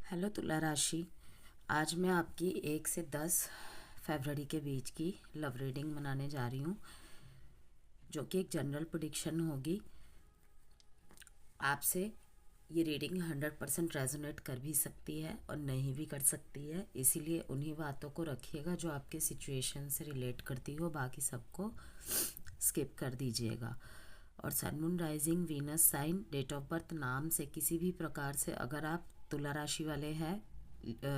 Hello तुला राशि। आज मैं आपकी 1 से 10 फरवरी के बीच की लव रीडिंग बनाने जा रही हूँ, जो कि एक जनरल प्रेडिक्शन होगी। आपसे ये रीडिंग 100% रेजोनेट कर भी सकती है और नहीं भी कर सकती है, इसीलिए उन्हीं बातों को रखिएगा जो आपके सिचुएशन से रिलेट करती हो, बाकी सबको स्किप कर दीजिएगा। और sun moon rising Venus sign date of birth नाम से किसी भी प्रकार से अगर आप तुला राशि वाले हैं,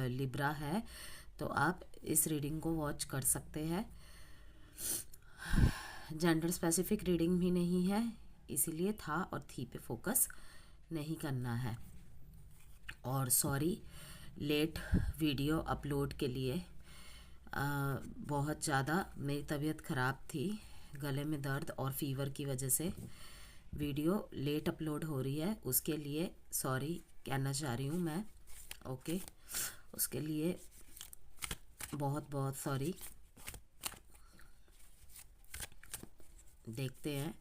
लिब्रा है, तो आप इस रीडिंग को वॉच कर सकते हैं। जेंडर स्पेसिफिक रीडिंग भी नहीं है, इसीलिए था और थी पे फोकस नहीं करना है। और सॉरी लेट वीडियो अपलोड के लिए। बहुत ज़्यादा मेरी तबीयत ख़राब थी, गले में दर्द और फीवर की वजह से वीडियो लेट अपलोड हो रही है, उसके लिए सॉरी कहना चाह रही हूँ मैं। ओके, उसके लिए बहुत बहुत सॉरी। देखते हैं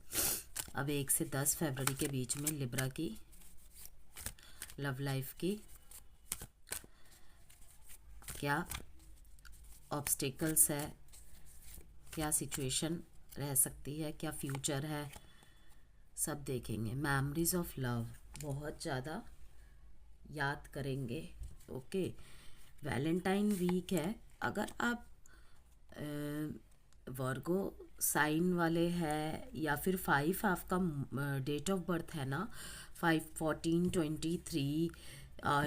अब 1 से 10 फरवरी के बीच में लिब्रा की लव लाइफ की क्या ऑब्स्टिकल्स है, क्या सिचुएशन रह सकती है, क्या फ्यूचर है, सब देखेंगे। मेमोरीज ऑफ लव बहुत ज़्यादा याद करेंगे। ओके, वैलेंटाइन वीक है। अगर आप वर्गो साइन वाले हैं या फिर 5 आपका डेट ऑफ बर्थ है ना, 5 14 23,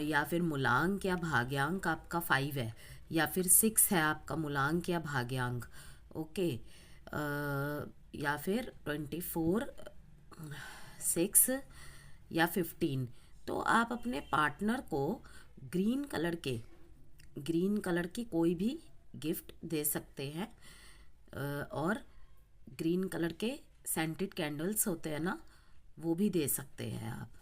या फिर मूलांक या भाग्यांक आपका 5 है, या फिर 6 है आपका मूलांक या भाग्यांक। ओके, या फिर 24 6 या 15, तो आप अपने पार्टनर को ग्रीन कलर के ग्रीन कलर की कोई भी गिफ्ट दे सकते हैं। और ग्रीन कलर के सेंटेड कैंडल्स होते हैं ना, वो भी दे सकते हैं आप।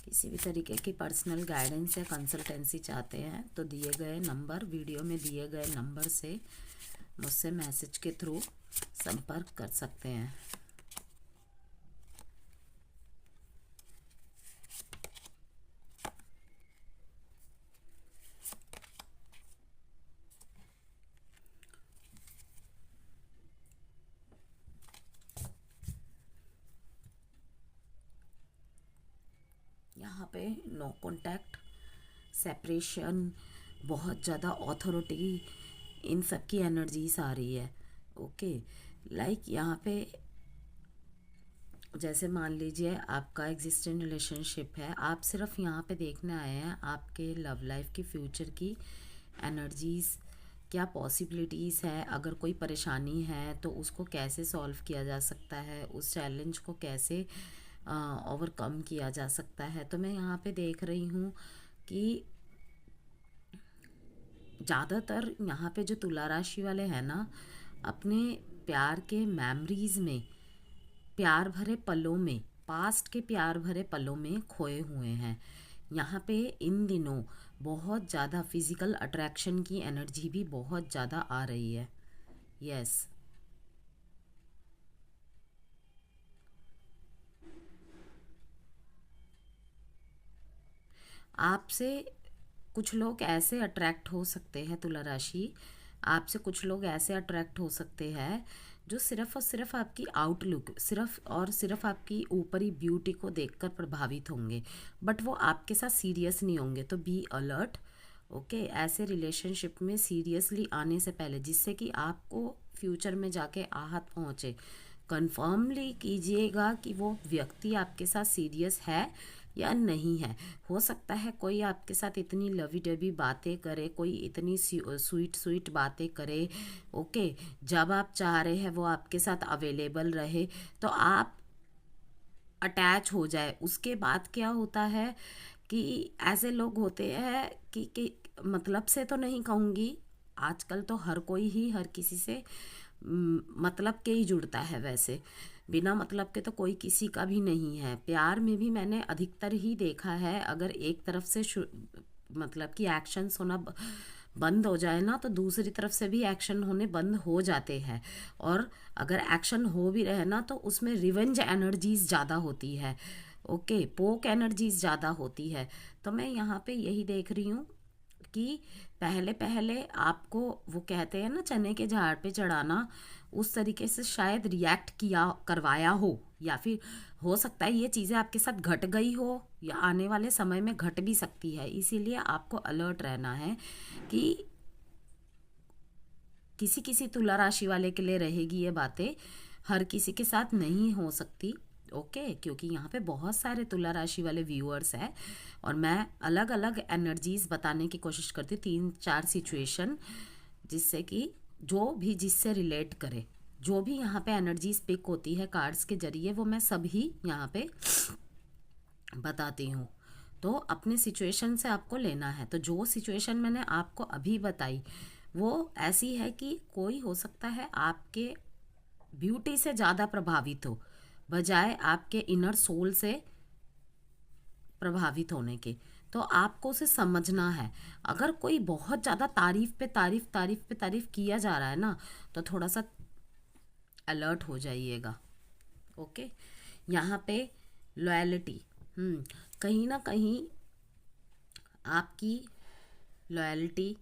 किसी भी तरीके की पर्सनल गाइडेंस या कंसल्टेंसी चाहते हैं तो दिए गए नंबर, वीडियो में दिए गए नंबर से मुझसे मैसेज के थ्रू संपर्क कर सकते हैं। यहाँ पे नो कॉन्टैक्ट, सेपरेशन, बहुत ज़्यादा ऑथोरिटी, इन सब की एनर्जीज आ रही है। ओके, लाइक यहाँ पे जैसे मान लीजिए आपका एग्जिस्टिंग रिलेशनशिप है, आप सिर्फ यहाँ पे देखने आए हैं आपके लव लाइफ की फ्यूचर की एनर्जीज, क्या पॉसिबिलिटीज़ है। अगर कोई परेशानी है तो उसको कैसे सॉल्व किया जा सकता है, उस चैलेंज को कैसे ओवरकम किया जा सकता है। तो मैं यहाँ पे देख रही हूँ कि ज़्यादातर यहाँ पे जो तुला राशि वाले हैं ना, अपने प्यार के मेमोरीज में, प्यार भरे पलों में, पास्ट के प्यार भरे पलों में खोए हुए हैं। यहाँ पे इन दिनों बहुत ज़्यादा फिज़िकल अट्रैक्शन की एनर्जी भी बहुत ज़्यादा आ रही है। यस, आपसे कुछ लोग ऐसे अट्रैक्ट हो सकते हैं तुला राशि, आपसे कुछ लोग ऐसे अट्रैक्ट हो सकते हैं जो सिर्फ और सिर्फ आपकी आउटलुक, सिर्फ और सिर्फ आपकी ऊपरी ब्यूटी को देखकर प्रभावित होंगे, बट वो आपके साथ सीरियस नहीं होंगे। तो बी अलर्ट। ओके, ऐसे रिलेशनशिप में सीरियसली आने से पहले, जिससे कि आपको फ्यूचर में जाके आहत पहुँचे, कंफर्मली कीजिएगा कि वो व्यक्ति आपके साथ सीरियस है या नहीं है। हो सकता है कोई आपके साथ इतनी लवी डवी बातें करे, कोई इतनी स्वीट स्वीट बातें करे, ओके, जब आप चाह रहे हैं वो आपके साथ अवेलेबल रहे तो आप अटैच हो जाए। उसके बाद क्या होता है कि ऐसे लोग होते हैं कि मतलब से तो नहीं कहूँगी, आजकल तो हर कोई ही हर किसी से मतलब के ही जुड़ता है। वैसे बिना मतलब के तो कोई किसी का भी नहीं है। प्यार में भी मैंने अधिकतर ही देखा है, अगर एक तरफ से मतलब कि एक्शंस होना बंद हो जाए ना, तो दूसरी तरफ से भी एक्शन होने बंद हो जाते हैं। और अगर एक्शन हो भी रहे ना, तो उसमें रिवेंज एनर्जीज ज़्यादा होती है, ओके, पोक एनर्जीज ज़्यादा होती है। तो मैं यहाँ पे यही देख रही हूँ कि पहले पहले आपको वो कहते हैं ना चने के झाड़ पे चढ़ाना, उस तरीके से शायद रिएक्ट किया करवाया हो, या फिर हो सकता है ये चीज़ें आपके साथ घट गई हो या आने वाले समय में घट भी सकती है। इसीलिए आपको अलर्ट रहना है कि किसी किसी तुला राशि वाले के लिए रहेगी ये बातें, हर किसी के साथ नहीं हो सकती, ओके, क्योंकि यहाँ पे बहुत सारे तुला राशि वाले व्यूअर्स हैं और मैं अलग अलग एनर्जीज बताने की कोशिश करती हूँ, 3-4 सिचुएशन, जिससे कि जो भी जिससे रिलेट करे, जो भी यहाँ पे एनर्जीज पिक होती है कार्ड्स के जरिए, वो मैं सभी यहाँ पे बताती हूँ। तो अपने सिचुएशन से आपको लेना है। तो जो सिचुएशन मैंने आपको अभी बताई वो ऐसी है कि कोई हो सकता है आपके ब्यूटी से ज़्यादा प्रभावित हो, बजाय आपके इनर सोल से प्रभावित होने के। तो आपको उसे समझना है। अगर कोई बहुत ज़्यादा तारीफ पे तारीफ तारीफ पे तारीफ किया जा रहा है ना, तो थोड़ा सा अलर्ट हो जाइएगा, ओके। यहाँ पे लॉयल्टी, कहीं ना कहीं आपकी लॉयल्टी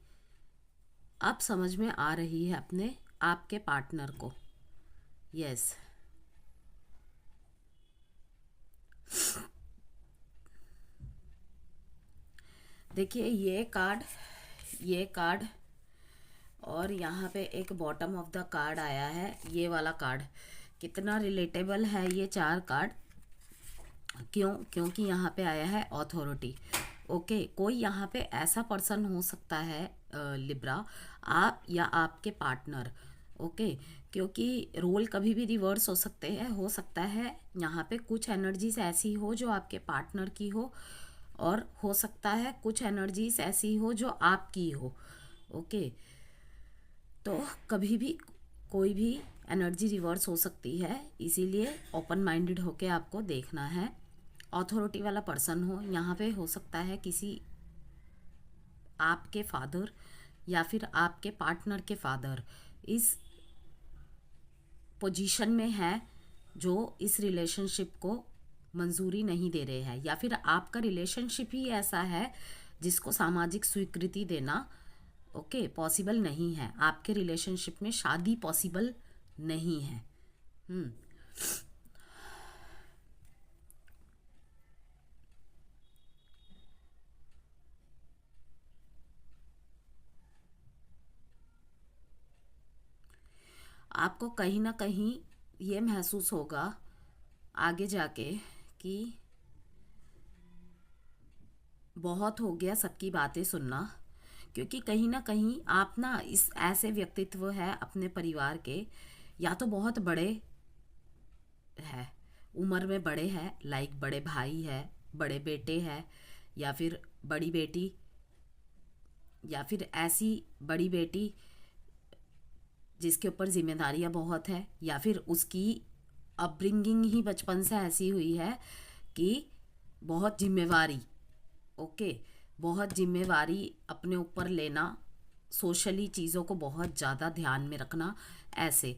अब समझ में आ रही है अपने आपके पार्टनर को, यस। देखिए ये कार्ड और यहाँ पे एक बॉटम ऑफ द कार्ड आया है, ये वाला कार्ड कितना रिलेटेबल है ये 4 कार्ड, क्योंकि यहाँ पे आया है ऑथोरिटी, ओके। कोई यहाँ पे ऐसा पर्सन हो सकता है लिब्रा, आप या आपके पार्टनर, ओके, क्योंकि रोल कभी भी रिवर्स हो सकते हैं। हो सकता है यहाँ पे कुछ एनर्जीज ऐसी हो जो आपके पार्टनर की हो, और हो सकता है कुछ एनर्जीज ऐसी हो जो आपकी हो, ओके। तो कभी भी कोई भी एनर्जी रिवर्स हो सकती है, इसीलिए ओपन माइंडेड होके आपको देखना है। ऑथोरिटी वाला पर्सन हो, यहाँ पे हो सकता है किसी आपके फादर या फिर आपके पार्टनर के फादर इस पोजीशन में है जो इस रिलेशनशिप को मंजूरी नहीं दे रहे हैं, या फिर आपका रिलेशनशिप ही ऐसा है जिसको सामाजिक स्वीकृति देना, ओके, पॉसिबल नहीं है। आपके रिलेशनशिप में शादी पॉसिबल नहीं है। आपको कहीं ना कहीं ये महसूस होगा आगे जाके कि बहुत हो गया सबकी बातें सुनना, क्योंकि कहीं ना कहीं आप ना इस ऐसे व्यक्तित्व है अपने परिवार के, या तो बहुत बड़े है, उम्र में बड़े हैं, लाइक बड़े भाई है, बड़े बेटे हैं, या फिर बड़ी बेटी, या फिर ऐसी बड़ी बेटी जिसके ऊपर जिम्मेदारियां बहुत है, या फिर उसकी अपब्रिंगिंग ही बचपन से ऐसी हुई है कि बहुत जिम्मेवारी, ओके, बहुत जिम्मेवारी अपने ऊपर लेना, सोशली चीज़ों को बहुत ज़्यादा ध्यान में रखना, ऐसे।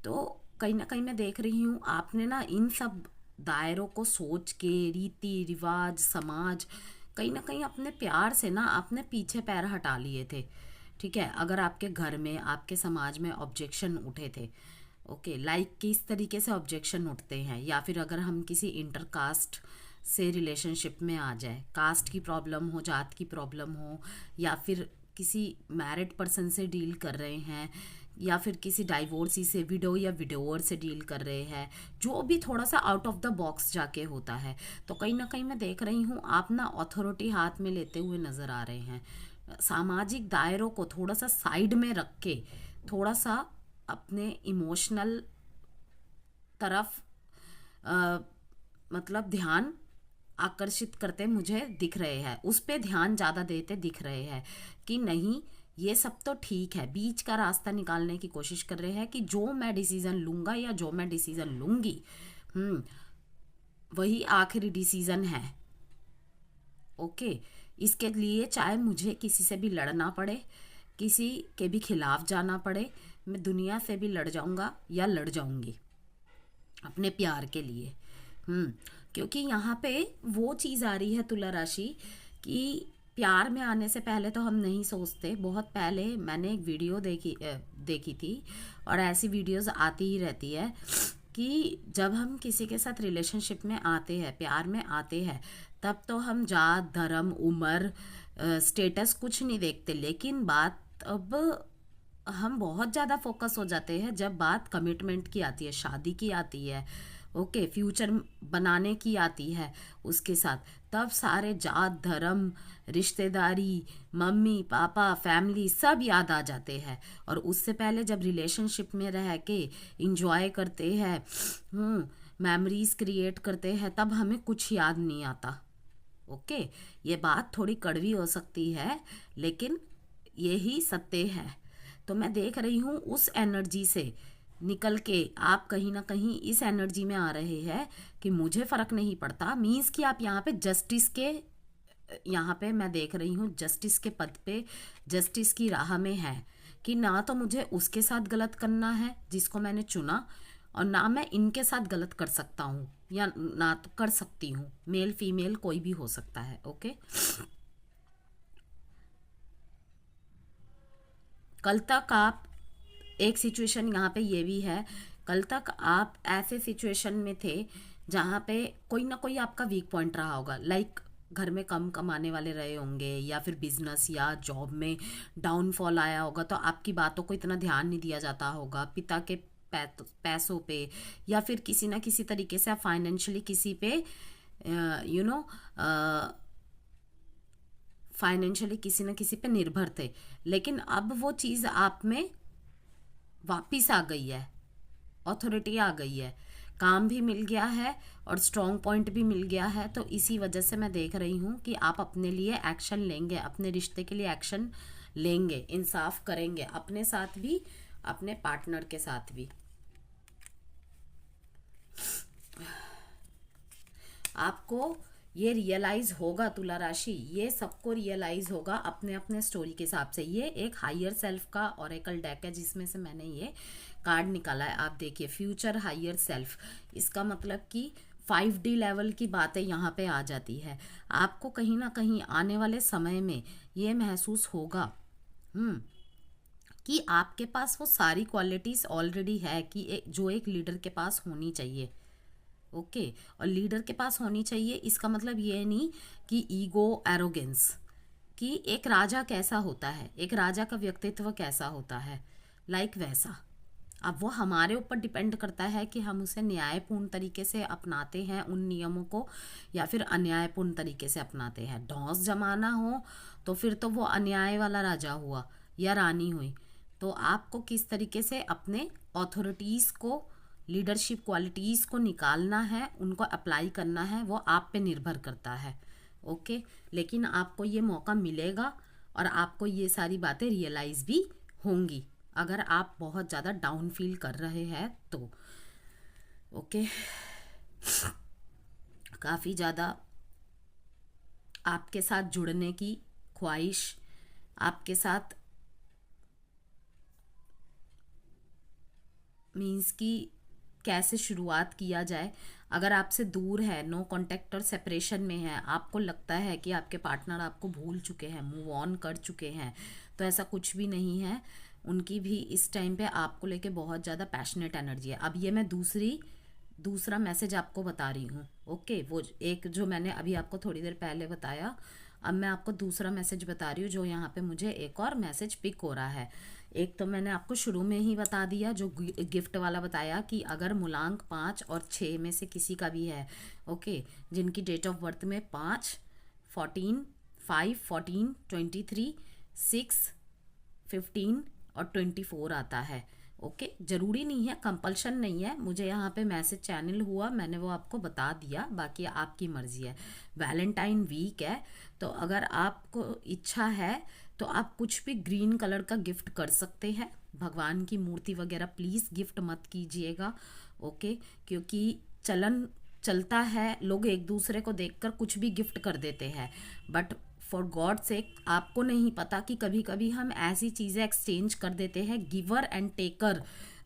तो कहीं ना कहीं मैं देख रही हूँ आपने ना इन सब दायरों को सोच के, रीति रिवाज, समाज, कहीं ना कहीं अपने प्यार से ना आपने पीछे पैर हटा लिए थे, ठीक है। अगर आपके घर में, आपके समाज में ऑब्जेक्शन उठे थे, ओके, लाइक किस तरीके से ऑब्जेक्शन उठते हैं, या फिर अगर हम किसी इंटर कास्ट से रिलेशनशिप में आ जाए, कास्ट की प्रॉब्लम हो, जात की प्रॉब्लम हो, या फिर किसी मैरिड पर्सन से डील कर रहे हैं, या फिर किसी डाइवोर्सी से, विडो या विडोवर से डील कर रहे हैं, जो भी थोड़ा सा आउट ऑफ द बॉक्स जाके होता है। तो कहीं ना कहीं मैं देख रही हूँ आप ना अथॉरिटी हाथ में लेते हुए नज़र आ रहे हैं। सामाजिक दायरों को थोड़ा सा साइड में रख के थोड़ा सा अपने इमोशनल तरफ मतलब ध्यान आकर्षित करते मुझे दिख रहे हैं, उस पे ध्यान ज़्यादा देते दिख रहे हैं कि नहीं ये सब तो ठीक है। बीच का रास्ता निकालने की कोशिश कर रहे हैं कि जो मैं डिसीज़न लूँगा या जो मैं डिसीज़न लूँगी वही आखिरी डिसीज़न है। ओके, इसके लिए चाहे मुझे किसी से भी लड़ना पड़े, किसी के भी खिलाफ जाना पड़े, मैं दुनिया से भी लड़ जाऊँगा या लड़ जाऊँगी अपने प्यार के लिए। क्योंकि यहाँ पे वो चीज़ आ रही है तुला राशि कि प्यार में आने से पहले तो हम नहीं सोचते। बहुत पहले मैंने एक वीडियो देखी थी, और ऐसी वीडियोस आती ही रहती है कि जब हम किसी के साथ रिलेशनशिप में आते हैं, प्यार में आते हैं, तब तो हम जात, धर्म, उम्र, स्टेटस कुछ नहीं देखते। लेकिन बात अब हम बहुत ज़्यादा फोकस हो जाते हैं जब बात कमिटमेंट की आती है, शादी की आती है, ओके, फ्यूचर बनाने की आती है उसके साथ, तब सारे जात, धर्म, रिश्तेदारी, मम्मी पापा, फैमिली सब याद आ जाते हैं। और उससे पहले जब रिलेशनशिप में रह के इंजॉय करते हैं, मेमोरीज क्रिएट करते हैं, तब हमें कुछ याद नहीं आता। ओके, ये बात थोड़ी कड़वी हो सकती है लेकिन यही सत्य है। तो मैं देख रही हूँ उस एनर्जी से निकल के आप कहीं ना कहीं इस एनर्जी में आ रहे हैं कि मुझे फ़र्क नहीं पड़ता। मीन्स कि आप यहाँ पे जस्टिस के, यहाँ पे मैं देख रही हूँ जस्टिस के पद पे, जस्टिस की राह में है कि ना तो मुझे उसके साथ गलत करना है जिसको मैंने चुना, और ना मैं इनके साथ गलत कर सकता हूँ या ना तो कर सकती हूँ। मेल फीमेल कोई भी हो सकता है। ओके, कल तक आप एक सिचुएशन, यहाँ पे ये भी है, कल तक आप ऐसे सिचुएशन में थे जहाँ पे कोई ना कोई आपका वीक पॉइंट रहा होगा। लाइक घर में कम कमाने वाले रहे होंगे, या फिर बिजनेस या जॉब में डाउनफॉल आया होगा, तो आपकी बातों को इतना ध्यान नहीं दिया जाता होगा। पिता के पैसों पे, या फिर किसी ना किसी तरीके से आप फाइनेंशियली किसी पे फाइनेंशियली किसी न किसी पे निर्भर थे। लेकिन अब वो चीज़ आप में वापिस आ गई है, अथॉरिटी आ गई है, काम भी मिल गया है और स्ट्रॉन्ग पॉइंट भी मिल गया है। तो इसी वजह से मैं देख रही हूँ कि आप अपने लिए एक्शन लेंगे, अपने रिश्ते के लिए एक्शन लेंगे, इंसाफ करेंगे अपने साथ भी, अपने पार्टनर के साथ भी। आपको ये रियलाइज होगा तुला राशि, ये सबको रियलाइज होगा अपने अपने स्टोरी के हिसाब से। ये एक हायर सेल्फ का ऑरेकल डेक है जिसमें से मैंने ये कार्ड निकाला है। आप देखिए, फ्यूचर हायर सेल्फ, इसका मतलब कि 5D लेवल की बातें यहाँ पे आ जाती है। आपको कहीं ना कहीं आने वाले समय में ये महसूस होगा कि आपके पास वो सारी क्वालिटीज़ ऑलरेडी है कि जो एक लीडर के पास होनी चाहिए। ओके, और लीडर के पास होनी चाहिए, इसका मतलब ये नहीं कि ईगो, एरोगेंस, कि एक राजा कैसा होता है, एक राजा का व्यक्तित्व कैसा होता है, लाइक वैसा। अब वो हमारे ऊपर डिपेंड करता है कि हम उसे न्यायपूर्ण तरीके से अपनाते हैं उन नियमों को, या फिर अन्यायपूर्ण तरीके से अपनाते हैं। ढौंस जमाना हो तो फिर तो वो अन्याय वाला राजा हुआ या रानी हुई। तो आपको किस तरीके से अपने ऑथोरिटीज़ को, लीडरशिप क्वालिटीज़ को निकालना है, उनको अप्लाई करना है, वो आप पे निर्भर करता है। ओके, लेकिन आपको ये मौका मिलेगा और आपको ये सारी बातें रियलाइज़ भी होंगी अगर आप बहुत ज़्यादा डाउन फील कर रहे हैं तो। ओके, काफ़ी ज़्यादा आपके साथ जुड़ने की ख्वाहिश, आपके साथ मीन्स कि कैसे शुरुआत किया जाए। अगर आपसे दूर है, नो कॉन्टेक्ट और सेपरेशन में है, आपको लगता है कि आपके पार्टनर आपको भूल चुके हैं, मूव ऑन कर चुके हैं, तो ऐसा कुछ भी नहीं है। उनकी भी इस टाइम पे आपको लेके बहुत ज़्यादा पैशनेट एनर्जी है। अब ये मैं दूसरा मैसेज आपको बता रही हूँ। ओके, वो एक जो मैंने अभी आपको थोड़ी देर पहले बताया, अब मैं आपको दूसरा मैसेज बता रही हूँ जो यहाँ पे मुझे एक और मैसेज पिक हो रहा है। एक तो मैंने आपको शुरू में ही बता दिया, जो गिफ्ट वाला बताया कि अगर मूलांक 5 और 6 में से किसी का भी है, ओके, जिनकी डेट ऑफ बर्थ में 5, 14, 5, 14, 23, 6, 15 और 24 आता है, ओके। ज़रूरी नहीं है, कंपल्शन नहीं है, मुझे यहाँ पे मैसेज चैनल हुआ, मैंने वो आपको बता दिया, बाकी आपकी मर्ज़ी है। वैलेंटाइन वीक है, तो अगर आपको इच्छा है तो आप कुछ भी ग्रीन कलर का गिफ्ट कर सकते हैं। भगवान की मूर्ति वगैरह प्लीज़ गिफ्ट मत कीजिएगा, ओके, क्योंकि चलन चलता है, लोग एक दूसरे को देखकर कुछ भी गिफ्ट कर देते हैं, बट फॉर गॉड सेक आपको नहीं पता कि कभी कभी हम ऐसी चीज़ें एक्सचेंज कर देते हैं, गिवर एंड टेकर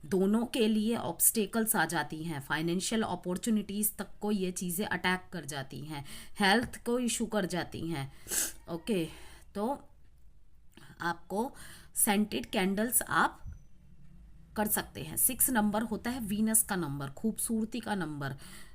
दोनों के लिए ऑब्स्टेकल्स आ जाती हैं, फाइनेंशियल अपॉर्चुनिटीज़ तक को ये चीज़ें अटैक कर जाती हैं, हेल्थ को इशू कर जाती हैं, ओके। तो आपको सेंटेड कैंडल्स आप कर सकते हैं। 6 नंबर होता है वीनस का नंबर, खूबसूरती का नंबर,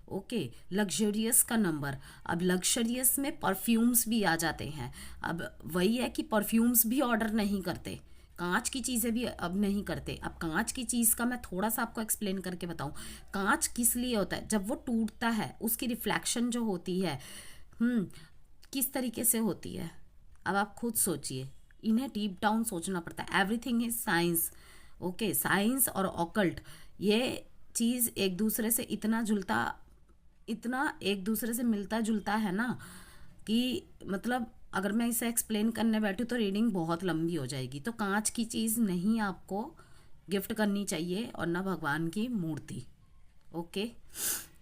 ओके, लग्जरियस का नंबर। अब लग्जरियस में परफ्यूम्स भी आ जाते हैं। अब वही है कि परफ्यूम्स भी ऑर्डर नहीं करते, कांच की चीज़ें भी अब नहीं करते। अब कांच की चीज़ का मैं थोड़ा सा आपको एक्सप्लेन करके बताऊं, कांच किस लिए होता है, जब वो टूटता है उसकी रिफ्लेक्शन जो होती है, किस तरीके से होती है, अब आप खुद सोचिए, इन्हें डीप डाउन सोचना पड़ता है। Everything is science, okay, science और ऑकल्ट ये चीज़ एक दूसरे से इतना एक दूसरे से मिलता जुलता है ना, कि मतलब अगर मैं इसे एक्सप्लेन करने बैठूँ तो रीडिंग बहुत लंबी हो जाएगी। तो कांच की चीज़ नहीं आपको गिफ्ट करनी चाहिए, और ना भगवान की मूर्ति, ओके,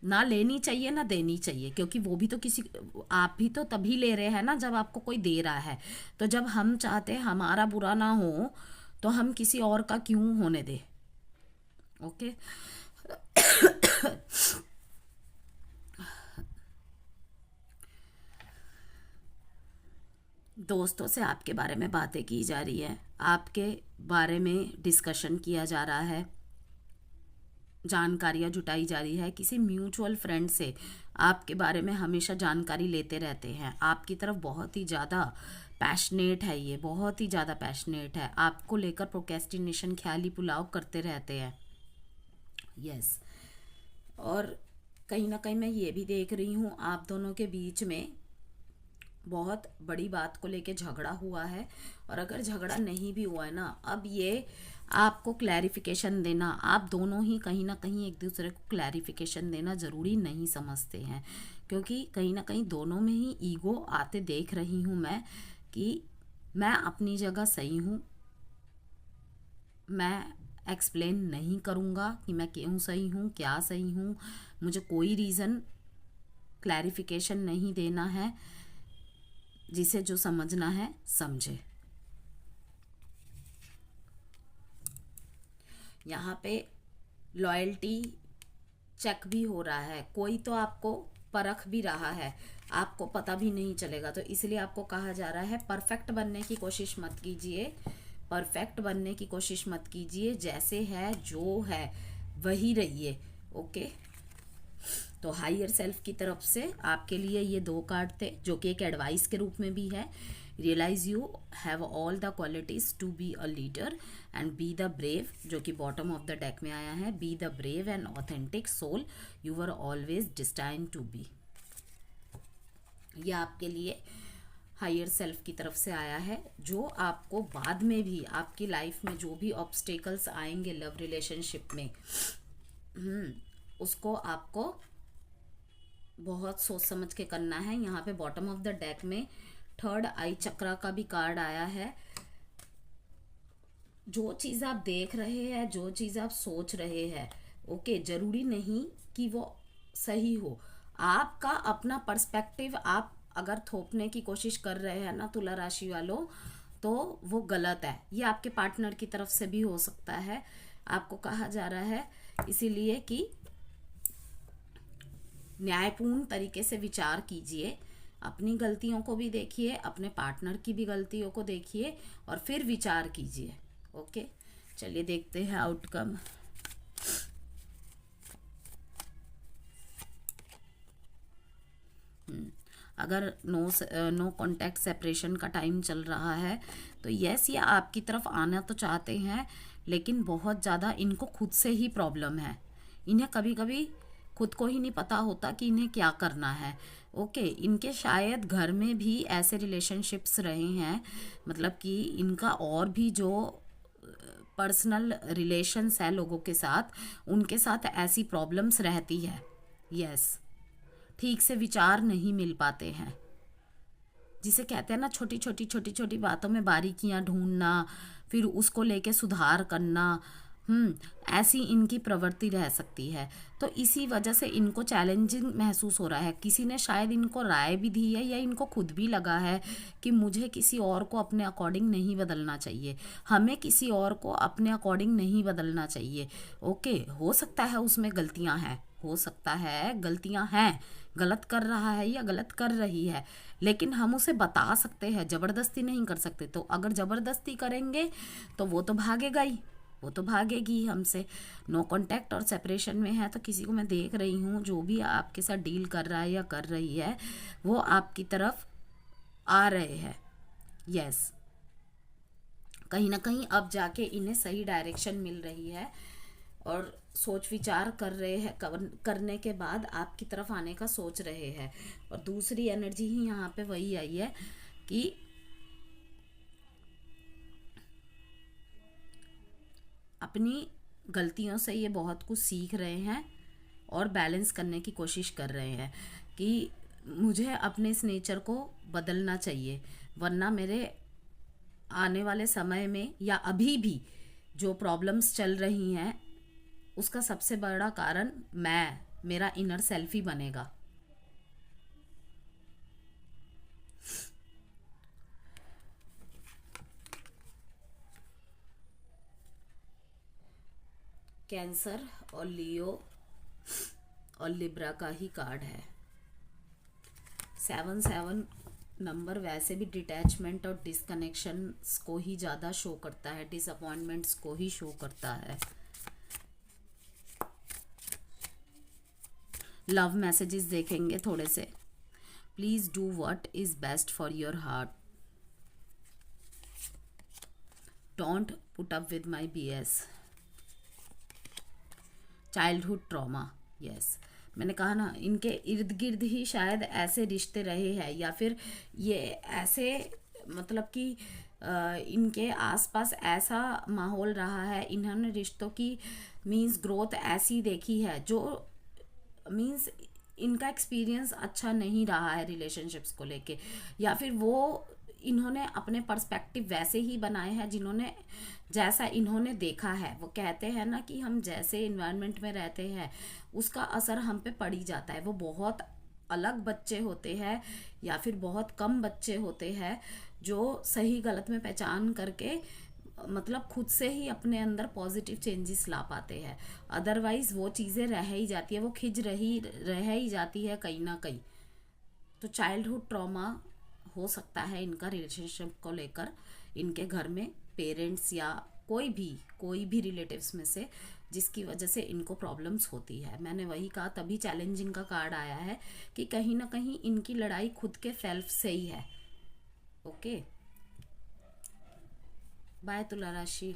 ना लेनी चाहिए ना देनी चाहिए, क्योंकि वो भी तो किसी, आप भी तो तभी ले रहे हैं ना जब आपको कोई दे रहा है। तो जब हम चाहते हैं हमारा बुरा ना हो तो हम किसी और का क्यों होने दें, ओके। दोस्तों से आपके बारे में बातें की जा रही है, आपके बारे में डिस्कशन किया जा रहा है, जानकारियाँ जुटाई जा रही है। किसी म्यूचुअल फ्रेंड से आपके बारे में हमेशा जानकारी लेते रहते हैं, आपकी तरफ बहुत ही ज़्यादा पैशनेट है, ये बहुत ही ज़्यादा पैशनेट है, आपको लेकर प्रोक्रेस्टिनेशन, ख्याली पुलाव करते रहते हैं, यस। और कहीं ना कहीं मैं ये भी देख रही हूँ आप दोनों के बीच में बहुत बड़ी बात को लेके झगड़ा हुआ है, और अगर झगड़ा नहीं भी हुआ है ना, अब ये आपको क्लैरिफिकेशन देना, आप दोनों ही कहीं ना कहीं एक दूसरे को क्लैरिफिकेशन देना ज़रूरी नहीं समझते हैं, क्योंकि कहीं ना कहीं दोनों में ही ईगो आते देख रही हूँ मैं, कि मैं अपनी जगह सही हूँ, मैं एक्सप्लेन नहीं करूँगा कि मैं क्यों सही हूँ, क्या सही हूँ, मुझे कोई रीज़न क्लैरिफिकेशन नहीं देना है, जिसे जो समझना है समझे। यहाँ पे लॉयल्टी चेक भी हो रहा है, कोई तो आपको परख भी रहा है, आपको पता भी नहीं चलेगा। तो इसलिए आपको कहा जा रहा है परफेक्ट बनने की कोशिश मत कीजिए, परफेक्ट बनने की कोशिश मत कीजिए, जैसे है जो है वही रहिए, ओके। तो हायर सेल्फ की तरफ से आपके लिए ये 2 कार्ड थे, जो कि एक एडवाइस के रूप में भी है। Realize you have all the qualities to be a leader and be the brave, जो कि बॉटम ऑफ द डेक में आया है। Be the brave and authentic soul you are always destined to be, ये आपके लिए हायर सेल्फ की तरफ से आया है, जो आपको बाद में भी आपकी लाइफ में जो भी ऑब्स्टेकल्स आएंगे लव रिलेशनशिप में, उसको आपको बहुत सोच समझ के करना है। यहाँ पे बॉटम ऑफ द डेक में 3rd आई चक्रा का भी कार्ड आया है। जो चीज़ आप देख रहे हैं, जो चीज़ आप सोच रहे हैं, ओके, जरूरी नहीं कि वो सही हो। आपका अपना पर्सपेक्टिव आप अगर थोपने की कोशिश कर रहे हैं ना तुला राशि वालों, तो वो गलत है। ये आपके पार्टनर की तरफ से भी हो सकता है। आपको कहा जा रहा है इसीलिए कि न्यायपूर्ण तरीके से विचार कीजिए, अपनी गलतियों को भी देखिए, अपने पार्टनर की भी गलतियों को देखिए, और फिर विचार कीजिए, ओके। चलिए देखते हैं आउटकम। अगर नो कांटेक्ट सेपरेशन का टाइम चल रहा है तो यस, ये आपकी तरफ आना तो चाहते हैं, लेकिन बहुत ज़्यादा इनको खुद से ही प्रॉब्लम है। इन्हें कभी कभी खुद को ही नहीं पता होता कि इन्हें क्या करना है। ओके, इनके शायद घर में भी ऐसे रिलेशनशिप्स रहे हैं, मतलब कि इनका और भी जो पर्सनल रिलेशंस है लोगों के साथ, उनके साथ ऐसी प्रॉब्लम्स रहती है। यस, ठीक से विचार नहीं मिल पाते हैं, जिसे कहते हैं ना छोटी छोटी बातों में बारीकियां ढूंढना, फिर उसको लेके सुधार करना। ऐसी इनकी प्रवृत्ति रह सकती है। तो इसी वजह से इनको चैलेंजिंग महसूस हो रहा है। किसी ने शायद इनको राय भी दी है, या इनको खुद भी लगा है कि मुझे किसी और को अपने अकॉर्डिंग नहीं बदलना चाहिए, हमें किसी और को अपने अकॉर्डिंग नहीं बदलना चाहिए। ओके, हो सकता है उसमें गलतियां हैं, हो सकता है गलतियां हैं, गलत कर रहा है या गलत कर रही है, लेकिन हम उसे बता सकते हैं, ज़बरदस्ती नहीं कर सकते। तो अगर ज़बरदस्ती करेंगे तो वो तो भागेगा ही, वो तो भागेगी ही हमसे। नो कांटेक्ट और सेपरेशन में है तो किसी को मैं देख रही हूँ जो भी आपके साथ डील कर रहा है या कर रही है, वो आपकी तरफ आ रहे हैं। यस, कहीं ना कहीं अब जाके इन्हें सही डायरेक्शन मिल रही है, और सोच विचार कर रहे हैं, करने के बाद आपकी तरफ आने का सोच रहे हैं। और दूसरी एनर्जी ही यहाँ पे वही आई है कि अपनी गलतियों से ये बहुत कुछ सीख रहे हैं और बैलेंस करने की कोशिश कर रहे हैं कि मुझे अपने इस नेचर को बदलना चाहिए, वरना मेरे आने वाले समय में या अभी भी जो प्रॉब्लम्स चल रही हैं उसका सबसे बड़ा कारण मेरा इनर सेल्फ ही बनेगा। कैंसर और लियो और लिब्रा का ही कार्ड है। 7 नंबर वैसे भी डिटैचमेंट और डिसकनेक्शंस को ही ज़्यादा शो करता है, डिसअपॉइंटमेंट्स को ही शो करता है। लव मैसेजेस देखेंगे थोड़े से। Please do what is best for your heart, don't put up with my BS। Childhood trauma, yes, मैंने कहा ना, इनके इर्द गिर्द ही शायद ऐसे रिश्ते रहे हैं, या फिर ये ऐसे, मतलब कि इनके आसपास ऐसा माहौल रहा है, इन्होंने रिश्तों की मीन्स ग्रोथ ऐसी देखी है जो मीन्स इनका एक्सपीरियंस अच्छा नहीं रहा है रिलेशनशिप्स को लेके, या फिर वो इन्होंने अपने पर्सपेक्टिव वैसे ही बनाए हैं जिन्होंने जैसा इन्होंने देखा है। वो कहते हैं ना कि हम जैसे इन्वायरमेंट में रहते हैं उसका असर हम पे पड़ ही जाता है। वो बहुत अलग बच्चे होते हैं या फिर बहुत कम बच्चे होते हैं जो सही गलत में पहचान करके मतलब खुद से ही अपने अंदर पॉजिटिव चेंजेस ला पाते हैं। अदरवाइज वो चीज़ें रह ही जाती है, वो रह ही जाती है कहीं ना कहीं। तो चाइल्डहुड ट्रॉमा हो सकता है इनका रिलेशनशिप को लेकर, इनके घर में पेरेंट्स या कोई भी रिलेटिव्स में से, जिसकी वजह से इनको प्रॉब्लम्स होती है। मैंने वही कहा, तभी चैलेंजिंग का कार्ड आया है कि कहीं ना कहीं इनकी लड़ाई खुद के सेल्फ से ही है। ओके, बाय तुला राशि।